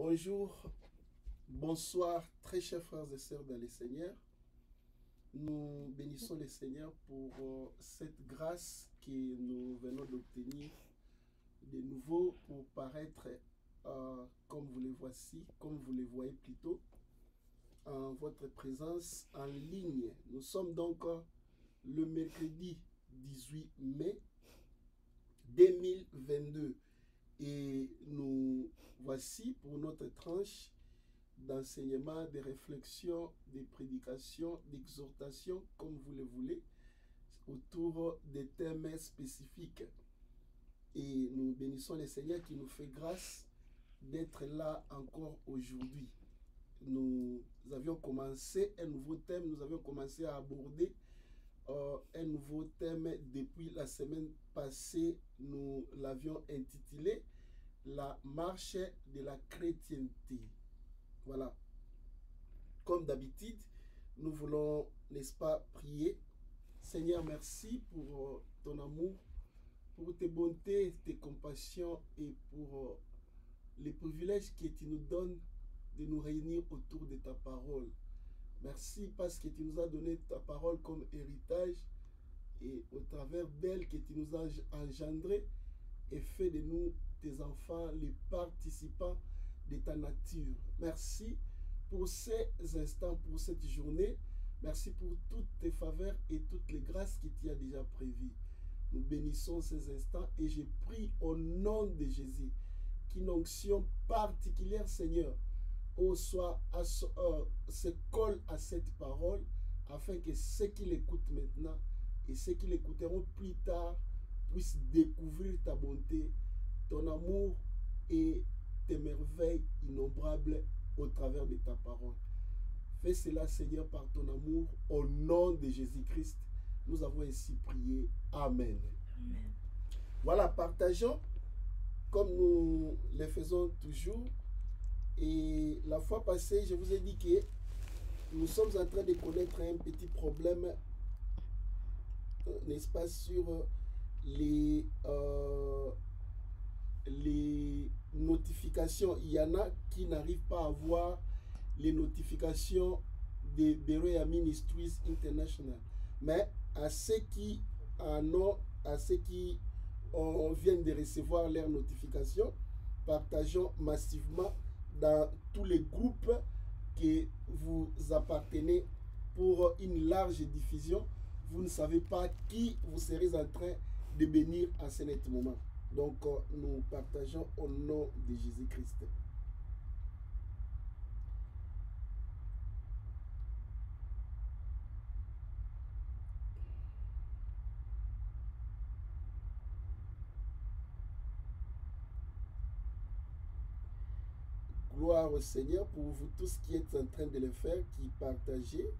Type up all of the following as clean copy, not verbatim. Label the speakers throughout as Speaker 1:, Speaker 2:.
Speaker 1: Bonjour, bonsoir, très chers frères et sœurs dans le Seigneur. Nous bénissons le Seigneur pour cette grâce que nous venons d'obtenir de nouveau pour paraître comme vous les voici, comme vous les voyez plutôt, en votre présence en ligne. Nous sommes donc le mercredi 18 mai 2022 et nous voici pour notre tranche d'enseignement, de réflexion, de prédication, d'exhortation, comme vous le voulez, autour des thèmes spécifiques. Et nous bénissons le Seigneur qui nous fait grâce d'être là encore aujourd'hui. Nous avions commencé un nouveau thème, nous avions commencé à aborder un nouveau thème depuis la semaine passée. Nous l'avions intitulé « La marche de la chrétienté ». Voilà. Comme d'habitude, nous voulons, n'est-ce pas, prier. Seigneur, merci pour ton amour, pour tes bontés, tes compassions et pour les privilèges que tu nous donnes de nous réunir autour de ta parole. Merci parce que tu nous as donné ta parole comme héritage et au travers d'elle que tu nous as engendrés et fait de nous, tes enfants, les participants de ta nature. Merci pour ces instants, pour cette journée. Merci pour toutes tes faveurs et toutes les grâces que tu as déjà prévues. Nous bénissons ces instants et je prie au nom de Jésus qu'une onction particulière, Seigneur, se colle à cette parole afin que ceux qui l'écoutent maintenant et ceux qui l'écouteront plus tard puissent découvrir ta bonté, ton amour et tes merveilles innombrables au travers de ta parole. Fais cela, Seigneur, par ton amour, au nom de Jésus-Christ. Nous avons ainsi prié. Amen.
Speaker 2: Amen.
Speaker 1: Voilà, partageons comme nous le faisons toujours. Et la fois passée, je vous ai dit que nous sommes en train de connaître un petit problème, n'est-ce pas, sur les notifications. Il y en a qui n'arrivent pas à voir les notifications de Berea Ministries International. Mais à ceux qui en ont, à ceux qui viennent de recevoir leurs notifications, partageons massivement dans tous les groupes que vous appartenez pour une large diffusion. Vous ne savez pas qui vous serez en train de bénir à ce net moment. Donc, nous partageons au nom de Jésus-Christ. Gloire au Seigneur pour vous tous qui êtes en train de le faire, qui partagez.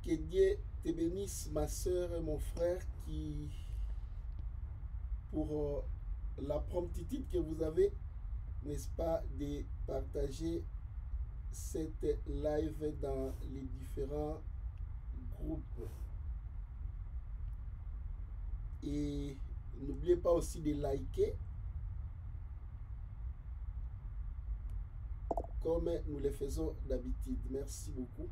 Speaker 1: Que Dieu te bénisse, ma soeur et mon frère, pour la promptitude que vous avez, n'est-ce pas, de partager cette live dans les différents groupes. Et n'oubliez pas aussi de liker, comme nous le faisons d'habitude. Merci beaucoup.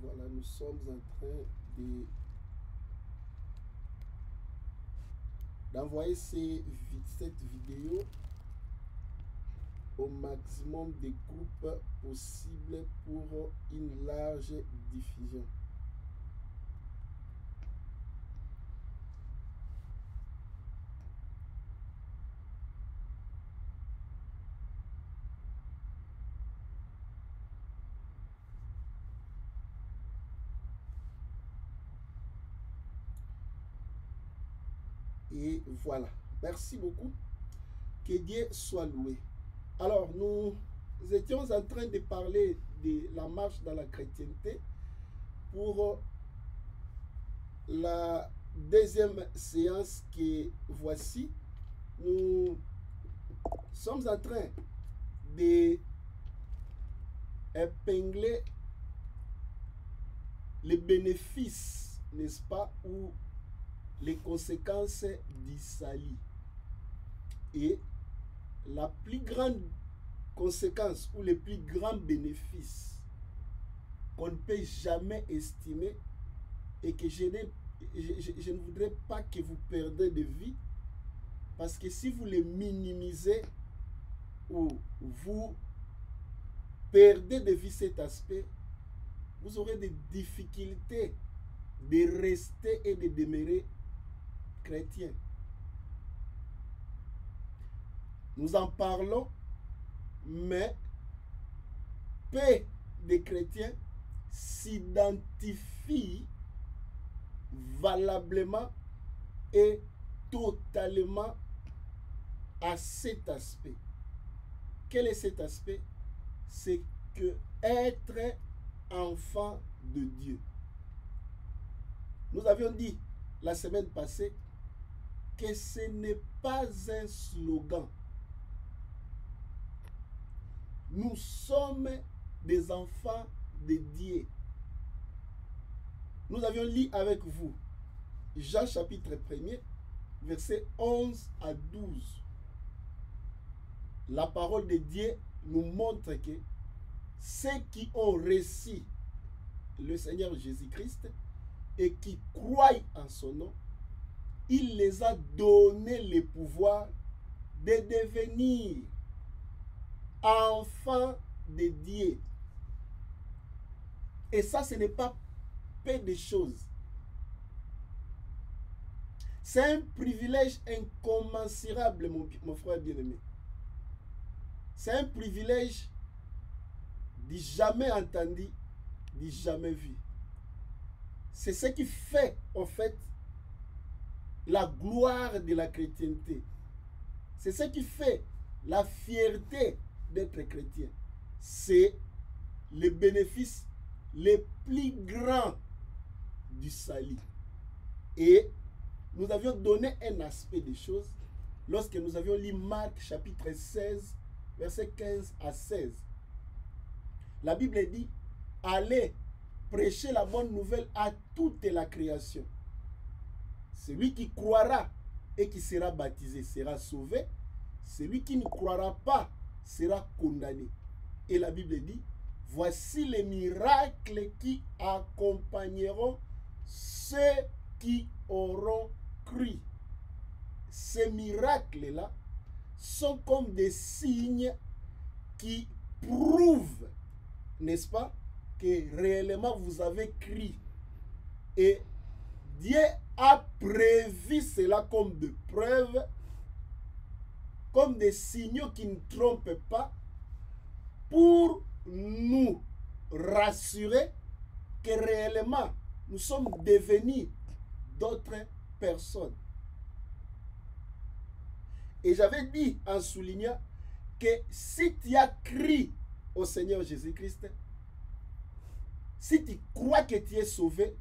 Speaker 1: Voilà, nous sommes en train d'envoyer cette vidéo au maximum de groupes possibles pour une large diffusion. Et voilà. Merci beaucoup. Que Dieu soit loué. Alors, nous étions en train de parler de la marche dans la chrétienté pour la deuxième séance que voici. Nous sommes en train d'épingler les bénéfices, n'est-ce pas, ou les conséquences du salut. Et la plus grande conséquence ou le plus grand bénéfice qu'on ne peut jamais estimer et que je ne voudrais pas que vous perdez de vue, parce que si vous les minimisez ou vous perdez de vue cet aspect, vous aurez des difficultés de rester et de demeurer chrétien. Nous en parlons, mais peu de chrétiens s'identifient valablement et totalement à cet aspect. Quel est cet aspect? C'est que être enfant de Dieu. Nous avions dit la semaine passée que ce n'est pas un slogan. Nous sommes des enfants de Dieu. Nous avions lu avec vous Jean chapitre 1er, versets 11 à 12. La parole de Dieu nous montre que ceux qui ont reçu le Seigneur Jésus-Christ et qui croient en son nom, il les a donné le pouvoir de devenir enfants de Dieu. Et ça, ce n'est pas peu de choses. C'est un privilège incommensurable, mon frère bien-aimé. C'est un privilège du jamais entendu, du jamais vu. C'est ce qui fait, en fait, la gloire de la chrétienté. C'est ce qui fait la fierté d'être chrétien. C'est le bénéfice le plus grand du salut. Et nous avions donné un aspect des choses lorsque nous avions lu Marc chapitre 16, versets 15 à 16. La Bible dit, allez prêcher la bonne nouvelle à toute la création. Celui qui croira et qui sera baptisé sera sauvé. Celui qui ne croira pas sera condamné. Et la Bible dit, voici les miracles qui accompagneront ceux qui auront cru. Ces miracles-là sont comme des signes qui prouvent, n'est-ce pas, que réellement vous avez cru. Et Dieu a prévu cela comme de preuves, comme des signaux qui ne trompent pas, pour nous rassurer que réellement nous sommes devenus d'autres personnes. Et j'avais dit en soulignant que si tu as cru au Seigneur Jésus-Christ, si tu crois que tu es sauvé,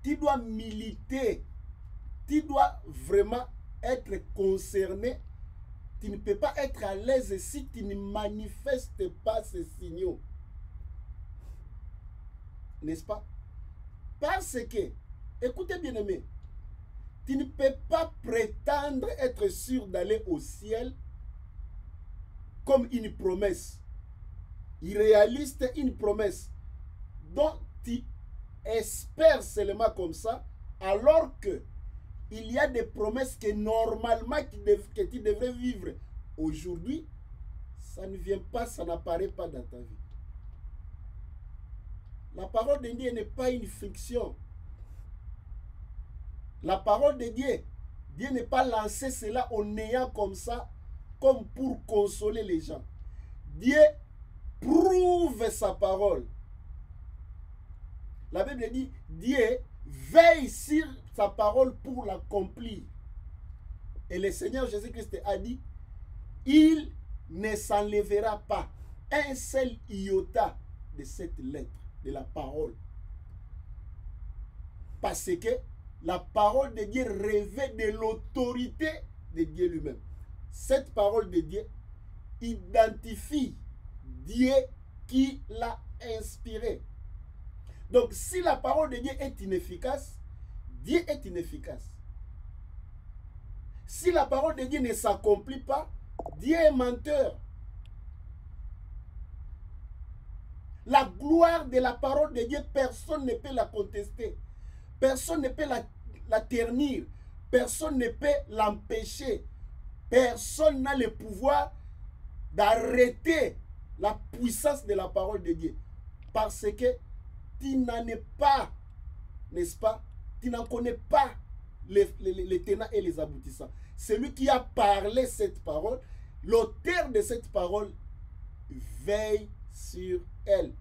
Speaker 1: tu dois militer, tu dois vraiment être concerné. Tu ne peux pas être à l'aise si tu ne manifestes pas ces signaux. N'est-ce pas? Parce que, écoutez bien aimé, tu ne peux pas prétendre être sûr d'aller au ciel comme une promesse. Irréaliste, une promesse dont tu espères seulement comme ça, alors que il y a des promesses que normalement que tu devrais vivre aujourd'hui, ça ne vient pas, ça n'apparaît pas dans ta vie. La parole de Dieu n'est pas une fiction. La parole de Dieu, Dieu n'est pas lancé cela en néant comme ça, comme pour consoler les gens. Dieu prouve sa parole. La Bible dit, Dieu veille sur sa parole pour l'accomplir. Et le Seigneur Jésus-Christ a dit, il ne s'enlèvera pas un seul iota de cette lettre, de la parole. Parce que la parole de Dieu revêt de l'autorité de Dieu lui-même. Cette parole de Dieu identifie Dieu qui l'a inspiré. Donc, si la parole de Dieu est inefficace, Dieu est inefficace. Si la parole de Dieu ne s'accomplit pas, Dieu est menteur. La gloire de la parole de Dieu, personne ne peut la contester. Personne ne peut la ternir. Personne ne peut l'empêcher. Personne n'a le pouvoir d'arrêter la puissance de la parole de Dieu. Parce que tu n'en es pas, n'est-ce pas? Tu n'en connais pas les tenants et les aboutissants. Celui qui a parlé cette parole, l'auteur de cette parole, veille sur elle.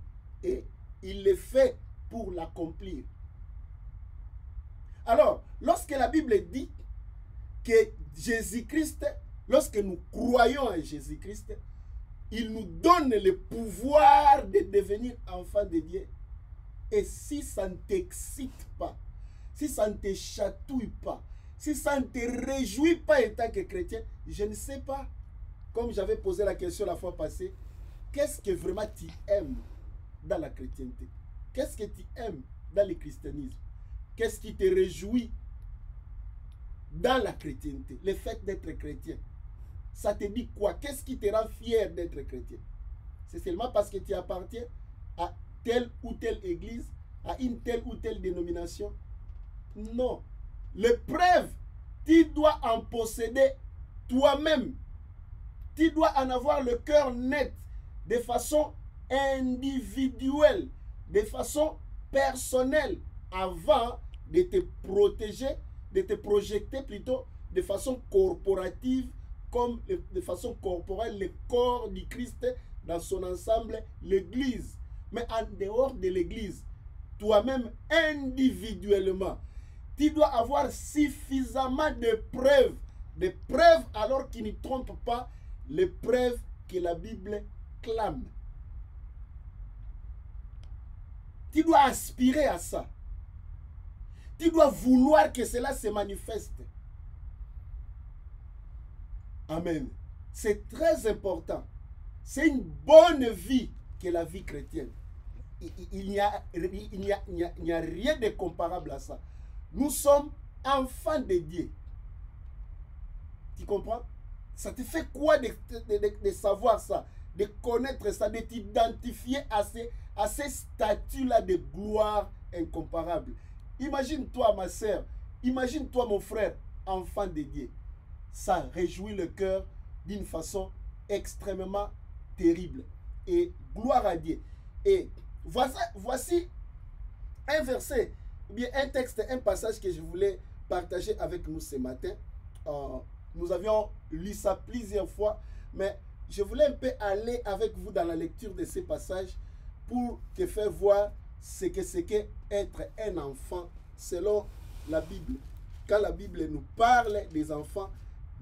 Speaker 1: Et il le fait pour l'accomplir. Alors, lorsque la Bible dit que Jésus-Christ, lorsque nous croyons en Jésus-Christ, il nous donne le pouvoir de devenir enfants de Dieu. Et si ça ne t'excite pas, si ça ne te chatouille pas, si ça ne te réjouit pas en tant que chrétien, je ne sais pas. Comme j'avais posé la question la fois passée, qu'est-ce que vraiment tu aimes dans la chrétienté? Qu'est-ce que tu aimes dans le christianisme? Qu'est-ce qui te réjouit dans la chrétienté? Le fait d'être chrétien. Ça te dit quoi? Qu'est-ce qui te rend fier d'être chrétien? C'est seulement parce que tu appartiens à telle ou telle église, à une telle ou telle dénomination? Non. L'épreuve, tu dois en posséder toi-même. Tu dois en avoir le cœur net, de façon individuelle, de façon personnelle, avant de te protéger, de te projeter plutôt de façon corporative, comme de façon corporelle, le corps du Christ dans son ensemble, l'Église. Mais en dehors de l'Église, toi-même individuellement, tu dois avoir suffisamment de preuves alors qui ne trompent pas, les preuves que la Bible clame. Tu dois aspirer à ça. Tu dois vouloir que cela se manifeste. Amen. C'est très important. C'est une bonne vie que la vie chrétienne. Il n'y a rien de comparable à ça. Nous sommes enfants de Dieu. Tu comprends? Ça te fait quoi de savoir ça, de connaître ça, de t'identifier à ces statuts-là de gloire incomparable? Imagine-toi, ma sœur, imagine-toi, mon frère, enfant de Dieu. Ça réjouit le cœur d'une façon extrêmement terrible. Et gloire à Dieu. Et voici un verset, ou bien un texte, un passage que je voulais partager avec nous ce matin. Nous avions lu ça plusieurs fois, mais je voulais un peu aller avec vous dans la lecture de ces passages pour te faire voir ce qu'est être un enfant selon la Bible. Quand la Bible nous parle des enfants,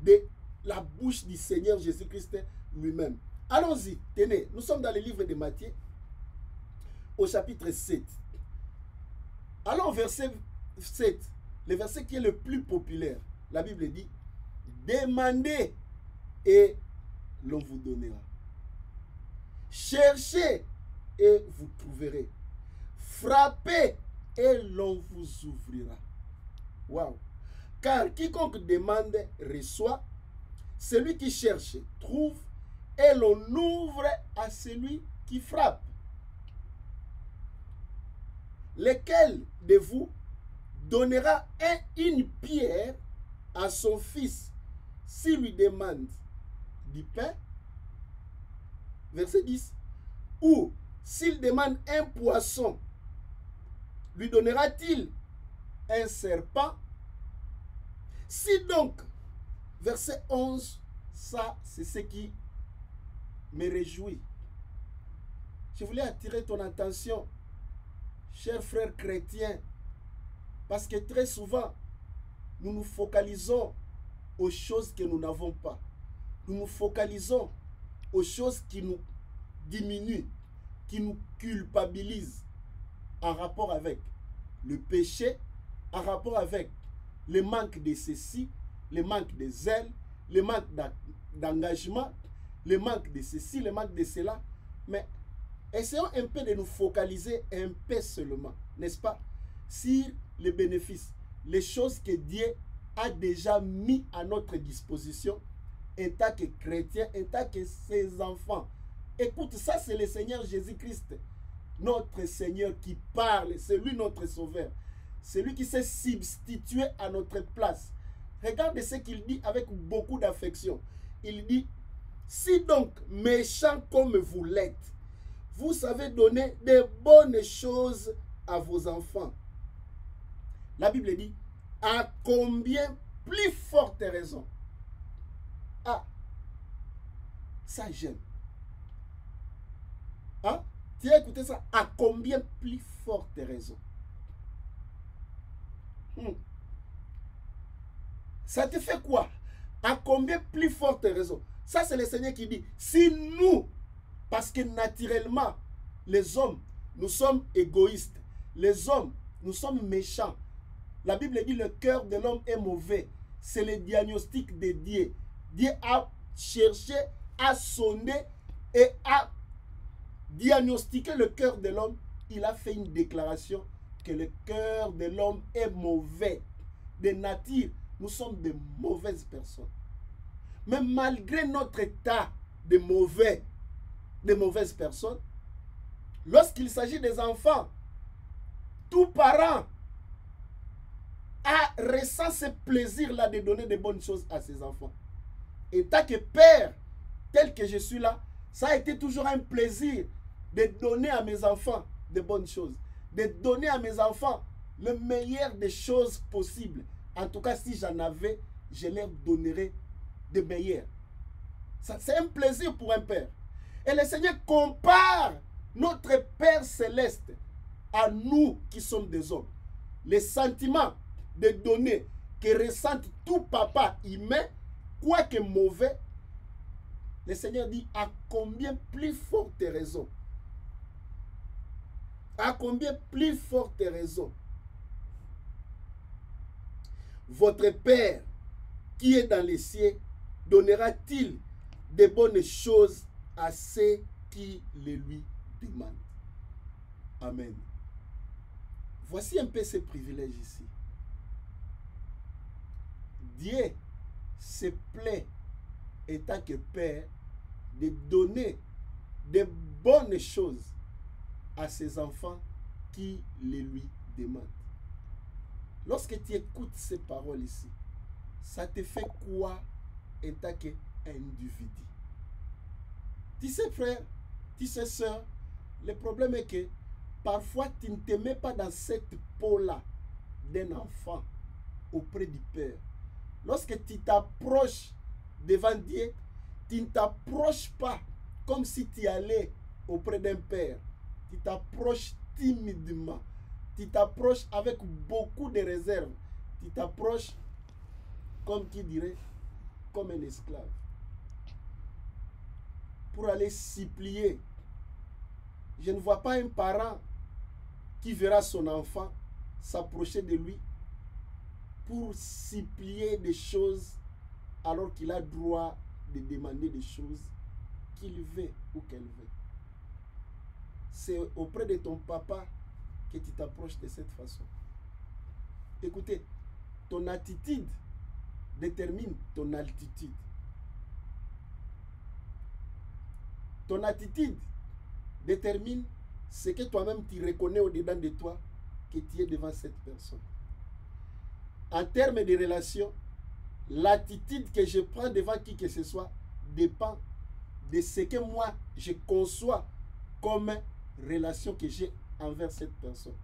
Speaker 1: de la bouche du Seigneur Jésus-Christ lui-même. Allons-y, tenez, nous sommes dans le livre de Matthieu, au chapitre 7. Allons au verset 7, le verset qui est le plus populaire. La Bible dit, demandez et l'on vous donnera. Cherchez et vous trouverez. Frappez et l'on vous ouvrira. Waouh! Car quiconque demande reçoit, celui qui cherche trouve, et l'on ouvre à celui qui frappe. Lequel de vous donnera une pierre à son fils s'il lui demande du pain? Verset 10. Ou s'il demande un poisson, lui donnera-t-il un serpent? Si donc, verset 11, ça c'est ce qui me réjouit. Je voulais attirer ton attention, chers frères chrétiens, parce que très souvent, nous nous focalisons aux choses que nous n'avons pas. Nous nous focalisons aux choses qui nous diminuent, qui nous culpabilisent en rapport avec le péché, en rapport avec le manque de ceci, le manque de zèle, le manque d'engagement, le manque de ceci, le manque de cela. Mais essayons un peu de nous focaliser un peu seulement, n'est-ce pas, sur les bénéfices, les choses que Dieu a déjà mis à notre disposition en tant que chrétiens, en tant que ses enfants. Écoute, ça c'est le Seigneur Jésus-Christ, notre Seigneur qui parle, c'est lui notre Sauveur. C'est lui qui s'est substitué à notre place. Regarde ce qu'il dit avec beaucoup d'affection. Il dit, si donc méchants comme vous l'êtes, vous savez donner de bonnes choses à vos enfants. La Bible dit, à combien plus forte raison. Ah, ça j'aime. Hein? Tu as écouté ça? À combien plus forte raison. Ça te fait quoi? À combien plus forte raison? Ça c'est le Seigneur qui dit, si nous, parce que naturellement, les hommes, nous sommes égoïstes. Les hommes, nous sommes méchants. La Bible dit le cœur de l'homme est mauvais. C'est le diagnostic de Dieu. Dieu a cherché, a sondé et a diagnostiqué le cœur de l'homme. Il a fait une déclaration que le cœur de l'homme est mauvais. De nature, nous sommes de mauvaises personnes. Mais malgré notre état de mauvaises personnes, lorsqu'il s'agit des enfants, tout parent ressent ce plaisir-là de donner de bonnes choses à ses enfants. Et tant que père, tel que je suis là, ça a été toujours un plaisir de donner à mes enfants de bonnes choses, de donner à mes enfants le meilleur des choses possibles. En tout cas, si j'en avais, je leur donnerais de meilleurs. C'est un plaisir pour un père. Et le Seigneur compare notre Père céleste à nous qui sommes des hommes. Les sentiments de donner que ressent tout papa humain, quoique mauvais, le Seigneur dit à combien plus forte raison. À combien plus forte raison. Votre Père qui est dans les cieux donnera-t-il de bonnes choses à ceux qui les lui demandent. Amen. Voici un peu ce privilège ici. Dieu se plaît, en tant que Père, de donner de bonnes choses à ses enfants qui les lui demandent. Lorsque tu écoutes ces paroles ici, ça te fait quoi en tant qu'individu? Tu sais, frère, tu sais, sœur, le problème est que parfois tu ne te mets pas dans cette peau-là d'un enfant auprès du Père. Lorsque tu t'approches devant Dieu, tu ne t'approches pas comme si tu allais auprès d'un père. Tu t'approches timidement. Tu t'approches avec beaucoup de réserve. Tu t'approches, comme qui dirait, comme un esclave. Pour aller supplier. Je ne vois pas un parent qui verra son enfant s'approcher de lui pour supplier des choses alors qu'il a droit de demander des choses qu'il veut ou qu'elle veut. C'est auprès de ton papa que tu t'approches de cette façon. Écoutez, ton attitude détermine ton altitude. Ton attitude détermine ce que toi-même tu reconnais au-dedans de toi que tu es devant cette personne. En termes de relation, l'attitude que je prends devant qui que ce soit dépend de ce que moi je conçois comme relation que j'ai envers cette personne.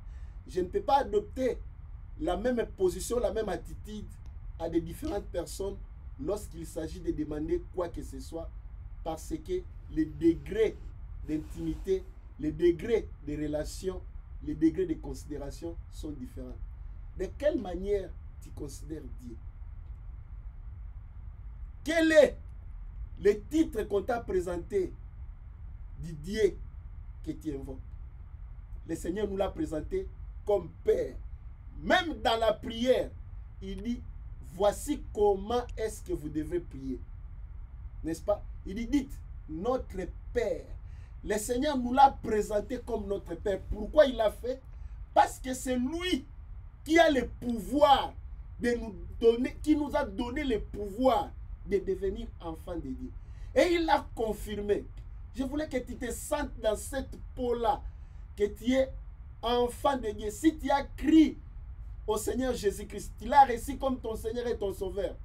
Speaker 1: Je ne peux pas adopter la même position, la même attitude à des différentes personnes lorsqu'il s'agit de demander quoi que ce soit, parce que les degrés d'intimité, les degrés de relation, les degrés de considération sont différents. De quelle manière tu considères Dieu? Quel est le titre qu'on t'a présenté du Dieu que tu invoques? Le Seigneur nous l'a présenté comme Père. Même dans la prière, il dit, voici comment est-ce que vous devez prier. N'est-ce pas? Il dit, dites, notre Père. Le Seigneur nous l'a présenté comme notre Père. Pourquoi il l'a fait? Parce que c'est lui qui a le pouvoir de nous donner, qui nous a donné le pouvoir de devenir enfants de Dieu. Et il l'a confirmé. Je voulais que tu te sentes dans cette peau-là, que tu es enfant de Dieu. Si tu as crié au Seigneur Jésus-Christ, tu l'as reçu comme ton Seigneur et ton Sauveur.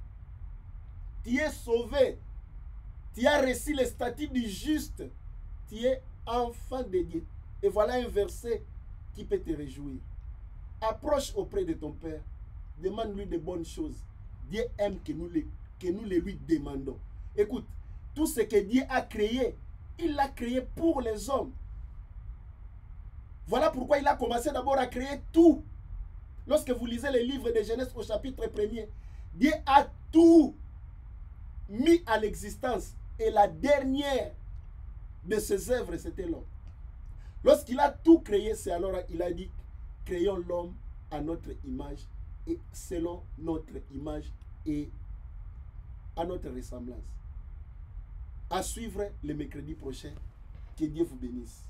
Speaker 1: Tu es sauvé. Tu as reçu le statut du juste. Tu es enfant de Dieu. Et voilà un verset qui peut te réjouir. Approche auprès de ton Père. Demande-lui de bonnes choses. Dieu aime que nous les lui demandons. Écoute, tout ce que Dieu a créé, il l'a créé pour les hommes. Voilà pourquoi il a commencé d'abord à créer tout. Lorsque vous lisez le livre de Genèse au chapitre 1er, Dieu a tout mis à l'existence. Et la dernière de ses œuvres, c'était l'homme. Lorsqu'il a tout créé, c'est alors il a dit, créons l'homme à notre image et selon notre image et à notre ressemblance. À suivre le mercredi prochain. Que Dieu vous bénisse.